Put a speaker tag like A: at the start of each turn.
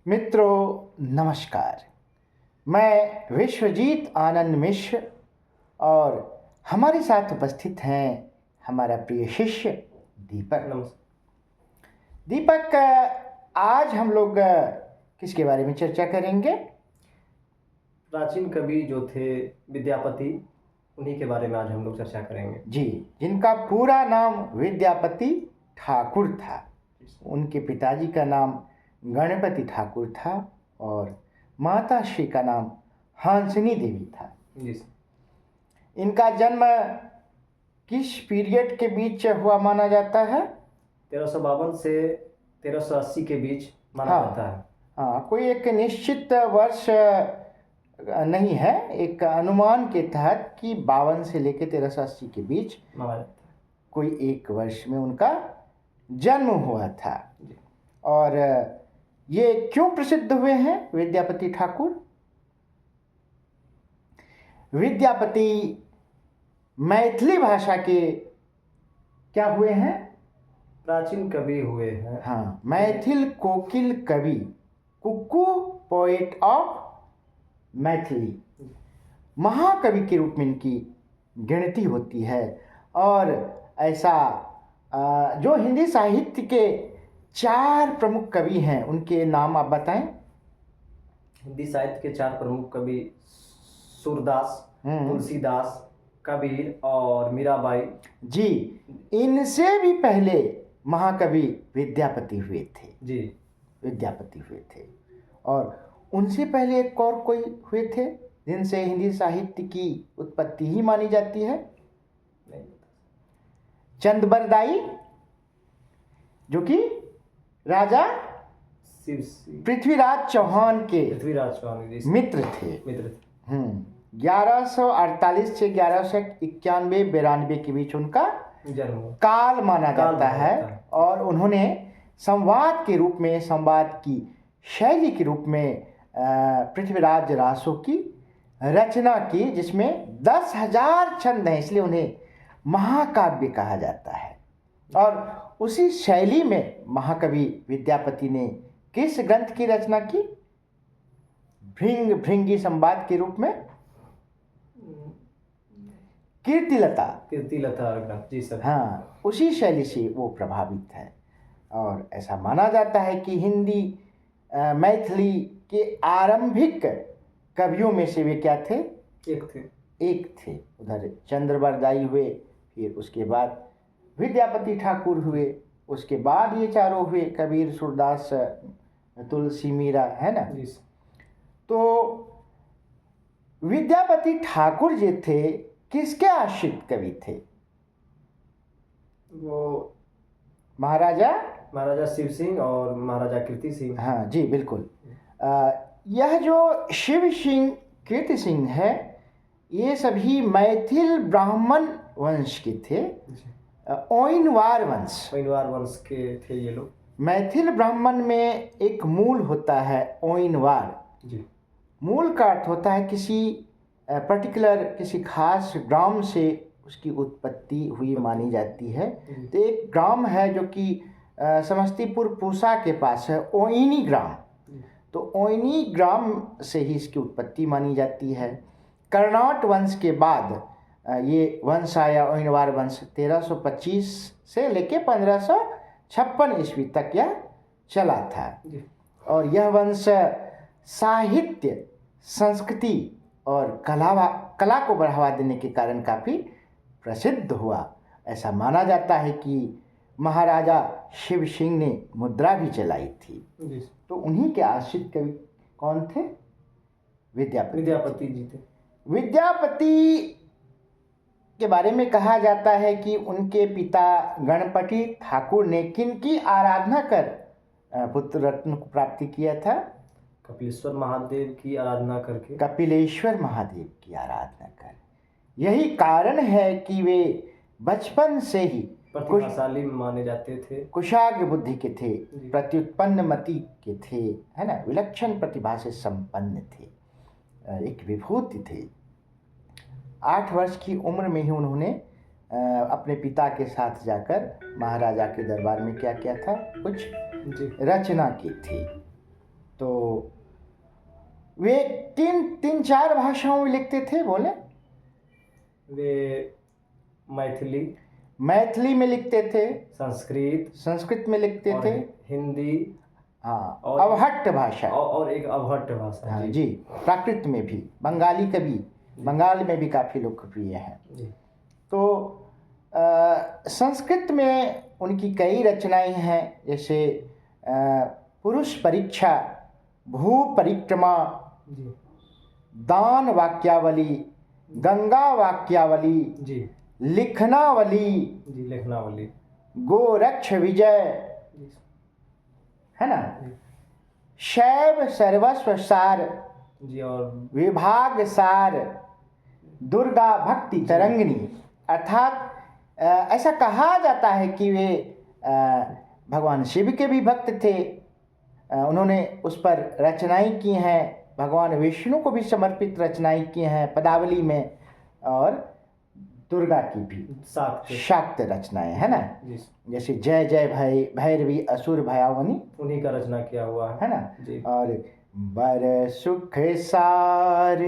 A: मित्रों नमस्कार। मैं विश्वजीत आनंद मिश्र और हमारे साथ उपस्थित हैं हमारा प्रिय शिष्य दीपक।
B: नमस्कार।
A: दीपक, आज हम लोग किसके बारे में चर्चा करेंगे?
B: प्राचीन कवि जो थे विद्यापति, उन्हीं के बारे में आज हम लोग चर्चा करेंगे।
A: जी, जिनका पूरा नाम विद्यापति ठाकुर था। उनके पिताजी का नाम गणपति ठाकुर था और माता श्री का नाम हंसनी देवी था।
B: जी।
A: इनका जन्म किस पीरियड के बीच हुआ माना जाता है?
B: 1352 से 1380 के बीच माना जाता है।
A: हाँ, कोई एक निश्चित वर्ष नहीं है, एक अनुमान के तहत कि 52 से लेकर 1380 के बीच
B: माना जाता है।
A: कोई एक वर्ष में उनका जन्म हुआ था। और ये क्यों प्रसिद्ध हुए हैं विद्यापति ठाकुर? विद्यापति मैथिली भाषा के क्या हुए हैं?
B: प्राचीन कवि हुए हैं।
A: हाँ, मैथिल कोकिल कवि, कुक्कू पोएट ऑफ मैथिली, महाकवि के रूप में इनकी गिनती होती है। और ऐसा जो हिंदी साहित्य के 4 प्रमुख कवि हैं, उनके नाम आप बताएं।
B: हिंदी साहित्य के 4 प्रमुख कवि सूरदास, तुलसीदास, कबीर और मीराबाई। जी,
A: इनसे भी पहले महाकवि विद्यापति हुए थे।
B: जी,
A: विद्यापति हुए थे। और उनसे पहले एक और कोई हुए थे जिनसे हिंदी साहित्य की उत्पत्ति ही मानी जाती है? चंदबरदाई, जो कि राजा पृथ्वीराज चौहान के मित्र थे। 1148 से 1191-92 के बीच उनका काल माना जाता है। और उन्होंने संवाद के रूप में, संवाद की शैली के रूप में पृथ्वीराज रासो की रचना की, जिसमें 10,000 छंद हैं, इसलिए उन्हें महाकाव्य कहा जाता है। और उसी शैली में महाकवि विद्यापति ने किस ग्रंथ की रचना की? भृंगी संवाद के रूप में कीर्तिलता
B: ग्रंथ। जी सर।
A: हाँ, उसी शैली से वो प्रभावित है। और ऐसा माना जाता है कि हिंदी मैथिली के आरंभिक कवियों में से वे क्या थे? एक थे। उधर चंद्रबरदाई हुए, फिर उसके बाद विद्यापति ठाकुर हुए, उसके बाद ये चारों हुए, कबीर, सूरदास, तुलसी, मीरा, है ना? तो विद्यापति ठाकुर जी थे किसके आश्रित कवि थे?
B: वो
A: महाराजा
B: शिव सिंह और महाराजा कीर्ति सिंह।
A: हाँ जी, बिल्कुल। यह जो शिव सिंह, कीर्ति सिंह है, ये सभी मैथिल ब्राह्मण वंश के थे। ओइनवार वंश
B: के थे ये लोग।
A: मैथिल ब्राह्मण में एक मूल होता है ओइनवार।
B: जी।
A: मूल का अर्थ होता है किसी पर्टिकुलर, किसी खास ग्राम से उसकी उत्पत्ति हुई मानी जाती है। तो एक ग्राम है जो कि समस्तीपुर पूसा के पास है, ओइनी ग्राम। तो ओइनी ग्राम से ही इसकी उत्पत्ति मानी जाती है। कर्नाट वंश के बाद ये वंश आया, ओइनवार वंश। 1325 से लेके 1556 ईस्वी तक यह चला था। और यह वंश साहित्य, संस्कृति और कला को बढ़ावा देने के कारण काफ़ी प्रसिद्ध हुआ। ऐसा माना जाता है कि महाराजा शिव सिंह ने मुद्रा भी चलाई थी। तो उन्हीं के आश्रित कवि कौन थे?
B: विद्यापति जी थे।
A: विद्यापति के बारे में कहा जाता है कि उनके पिता गणपति ठाकुर ने किनकी आराधना कर पुत्र रत्न को प्राप्ति किया था?
B: कपिलेश्वर महादेव की आराधना करके।
A: कपिलेश्वर महादेव की आराधना कर। यही कारण है कि वे बचपन से ही
B: प्रतिभाशाली माने जाते थे।
A: कुशाग्र बुद्धि के थे, प्रत्युत्पन्न मति के थे, है ना? विलक्षण प्रतिभा से संपन्न थे, एक विभूति थे। 8 वर्ष की उम्र में ही उन्होंने अपने पिता के साथ जाकर महाराजा के दरबार में क्या किया था? कुछ रचना की थी। तो वे तीन चार भाषाओं में लिखते थे, बोले।
B: वे मैथिली,
A: मैथिली में लिखते थे,
B: संस्कृत
A: में लिखते
B: और
A: थे,
B: हिंदी,
A: हाँ,
B: और
A: अवहट्ट भाषा,
B: और एक अवहट्ट भाषा।
A: हाँ जी, प्राकृत में भी, बंगाली कवि बंगाल में भी काफ़ी लोकप्रिय हैं।
B: जी।
A: तो संस्कृत में उनकी कई रचनाएं हैं, जैसे पुरुष परीक्षा, भू परिक्रमा,
B: जी।
A: दान वाक्यावली, गंगा वाक्यावली,
B: जी।
A: लिखनावली,
B: जी, लिखनावली,
A: गोरक्ष विजय,
B: जी।
A: है ना,
B: जी।
A: शैव सर्वस्व सार,
B: जी, और
A: विभाग सार, दुर्गा भक्ति तरंगिणी। अर्थात ऐसा कहा जाता है कि वे भगवान शिव के भी भक्त थे। उन्होंने उस पर रचनाएं की हैं, भगवान विष्णु को भी समर्पित रचनाएं की हैं पदावली में, और दुर्गा की भी शाक्त रचनाएं, है ना।
B: जी।
A: जैसे जय जय भैरवी असुर भयावनी,
B: उन्हीं का रचना किया हुआ
A: है ना।
B: जी।
A: और बर सुख सार